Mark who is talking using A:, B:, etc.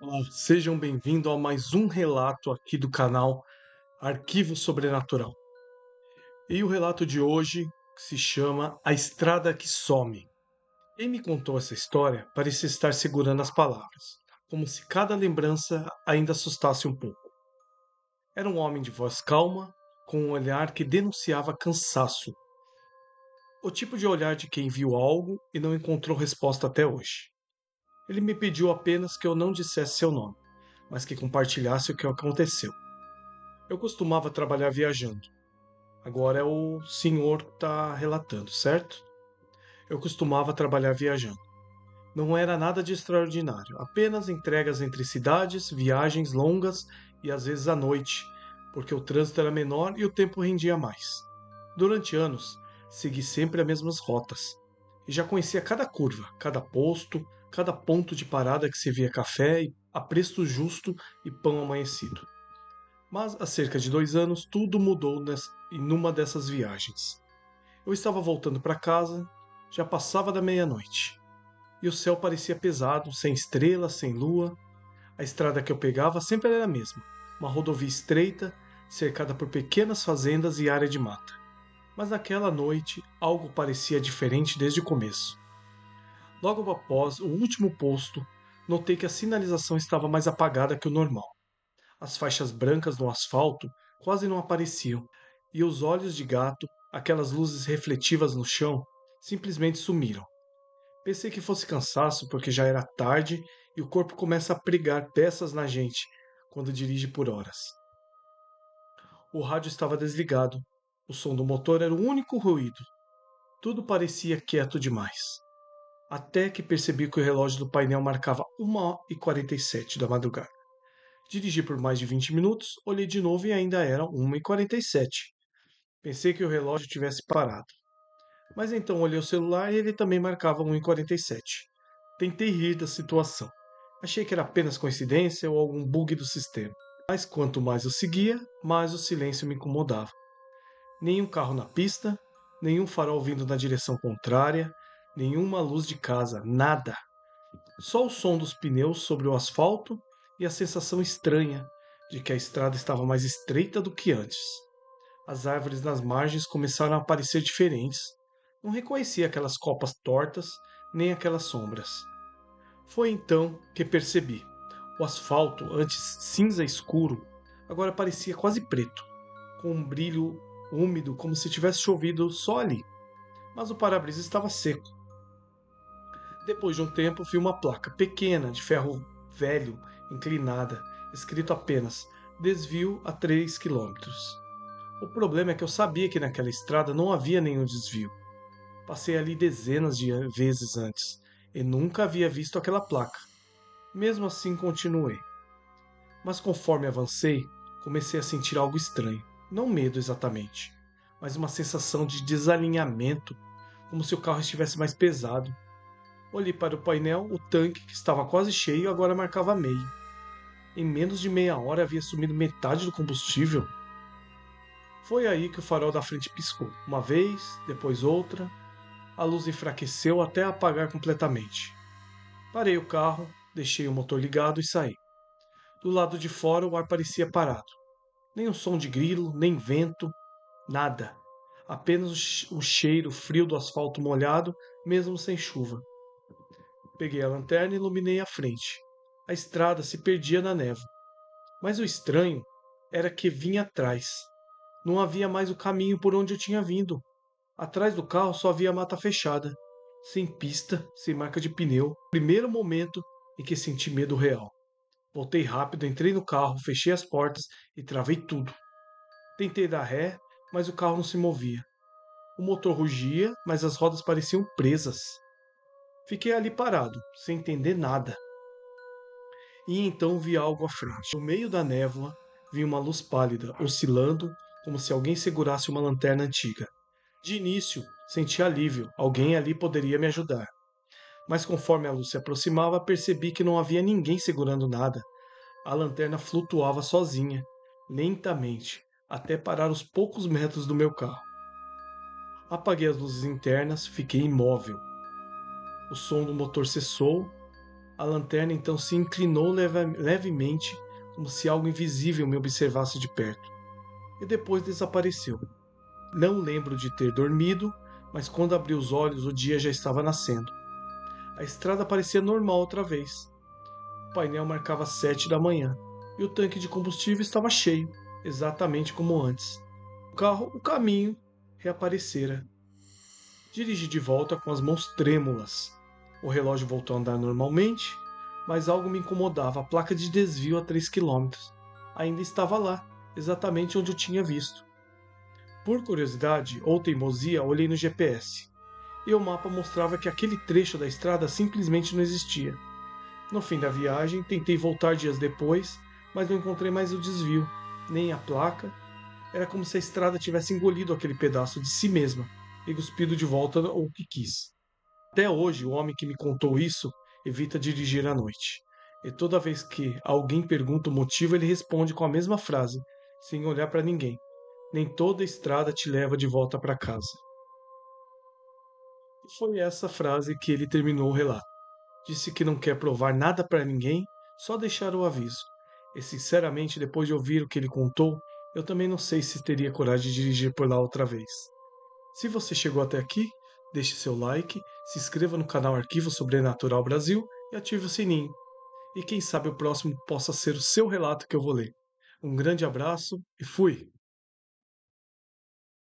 A: Olá, sejam bem-vindos a mais um relato aqui do canal Arquivo Sobrenatural. E o relato de hoje se chama A Estrada que Some. Quem me contou essa história parecia estar segurando as palavras, como se cada lembrança ainda assustasse um pouco. Era um homem de voz calma, com um olhar que denunciava cansaço. O tipo de olhar de quem viu algo e não encontrou resposta até hoje. Ele me pediu apenas que eu não dissesse seu nome, mas que compartilhasse o que aconteceu. Eu costumava trabalhar viajando. Agora é o senhor que está relatando, certo? Eu costumava trabalhar viajando. Não era nada de extraordinário, apenas entregas entre cidades, viagens longas e às vezes à noite, porque o trânsito era menor e o tempo rendia mais. Durante anos, segui sempre as mesmas rotas e já conhecia cada curva, cada posto, cada ponto de parada que se via café a preço justo e pão amanhecido. Mas há cerca de 2 anos tudo mudou em uma dessas viagens. Eu estava voltando para casa, já passava da meia-noite, e o céu parecia pesado, sem estrelas, sem lua. A estrada que eu pegava sempre era a mesma, uma rodovia estreita, cercada por pequenas fazendas e área de mata. Mas naquela noite algo parecia diferente desde o começo. Logo após o último posto, notei que a sinalização estava mais apagada que o normal. As faixas brancas no asfalto quase não apareciam, e os olhos de gato, aquelas luzes refletivas no chão, simplesmente sumiram. Pensei que fosse cansaço porque já era tarde e o corpo começa a pregar peças na gente quando dirige por horas. O rádio estava desligado. O som do motor era o único ruído. Tudo parecia quieto demais. Até que percebi que o relógio do painel marcava 1h47 da madrugada. Dirigi por mais de 20 minutos, olhei de novo e ainda era 1h47. Pensei que o relógio tivesse parado. Mas então olhei o celular e ele também marcava 1h47. Tentei rir da situação. Achei que era apenas coincidência ou algum bug do sistema. Mas quanto mais eu seguia, mais o silêncio me incomodava. Nenhum carro na pista, nenhum farol vindo na direção contrária, nenhuma luz de casa, nada. Só o som dos pneus sobre o asfalto e a sensação estranha de que a estrada estava mais estreita do que antes. As árvores nas margens começaram a parecer diferentes. Não reconhecia aquelas copas tortas nem aquelas sombras. Foi então que percebi. O asfalto, antes cinza escuro, agora parecia quase preto, com um brilho úmido como se tivesse chovido só ali. Mas o para-brisa estava seco. Depois de um tempo, vi uma placa pequena, de ferro velho, inclinada, escrito apenas desvio a 3 quilômetros. O problema é que eu sabia que naquela estrada não havia nenhum desvio. Passei ali dezenas de vezes antes e nunca havia visto aquela placa. Mesmo assim, continuei. Mas conforme avancei, comecei a sentir algo estranho. Não medo exatamente, mas uma sensação de desalinhamento, como se o carro estivesse mais pesado. Olhei para o painel, o tanque, que estava quase cheio, agora marcava meio. Em menos de meia hora havia sumido metade do combustível. Foi aí que o farol da frente piscou. Uma vez, depois outra. A luz enfraqueceu até apagar completamente. Parei o carro, deixei o motor ligado e saí. Do lado de fora o ar parecia parado. Nem um som de grilo, nem vento, nada. Apenas o cheiro frio do asfalto molhado, mesmo sem chuva. Peguei a lanterna e iluminei a frente. A estrada se perdia na névoa. Mas o estranho era que vinha atrás. Não havia mais o caminho por onde eu tinha vindo. Atrás do carro só havia mata fechada, sem pista, sem marca de pneu. Primeiro momento em que senti medo real. Voltei rápido, entrei no carro, fechei as portas e travei tudo. Tentei dar ré, mas o carro não se movia. O motor rugia, mas as rodas pareciam presas. Fiquei ali parado, sem entender nada. E então vi algo à frente. No meio da névoa, vi uma luz pálida, oscilando, como se alguém segurasse uma lanterna antiga. De início, senti alívio, alguém ali poderia me ajudar. Mas conforme a luz se aproximava, percebi que não havia ninguém segurando nada. A lanterna flutuava sozinha, lentamente, até parar os poucos metros do meu carro. Apaguei as luzes internas, fiquei imóvel. O som do motor cessou A lanterna então se inclinou levemente, como se algo invisível me observasse de perto, e depois desapareceu. Não lembro de ter dormido, mas quando abri os olhos o dia já estava nascendo. A estrada parecia normal outra vez. O painel marcava 7 da manhã e o tanque de combustível estava cheio, exatamente como antes. O caminho, reaparecera. Dirigi de volta com as mãos trêmulas. O relógio voltou a andar normalmente, mas algo me incomodava. A placa de desvio a 3 quilômetros ainda estava lá, exatamente onde eu tinha visto. Por curiosidade ou teimosia, olhei no GPS e o mapa mostrava que aquele trecho da estrada simplesmente não existia. No fim da viagem, tentei voltar dias depois, mas não encontrei mais o desvio, nem a placa. Era como se a estrada tivesse engolido aquele pedaço de si mesma e cuspido de volta o que quis. Até hoje, o homem que me contou isso evita dirigir à noite. E toda vez que alguém pergunta o motivo, ele responde com a mesma frase, sem olhar para ninguém: nem toda estrada te leva de volta para casa. E foi essa frase que ele terminou o relato. Disse que não quer provar nada para ninguém, só deixar o aviso. E sinceramente, depois de ouvir o que ele contou, eu também não sei se teria coragem de dirigir por lá outra vez. Se você chegou até aqui, deixe seu like, se inscreva no canal Arquivo Sobrenatural Brasil e ative o sininho. E quem sabe o próximo possa ser o seu relato que eu vou ler. Um grande abraço e fui!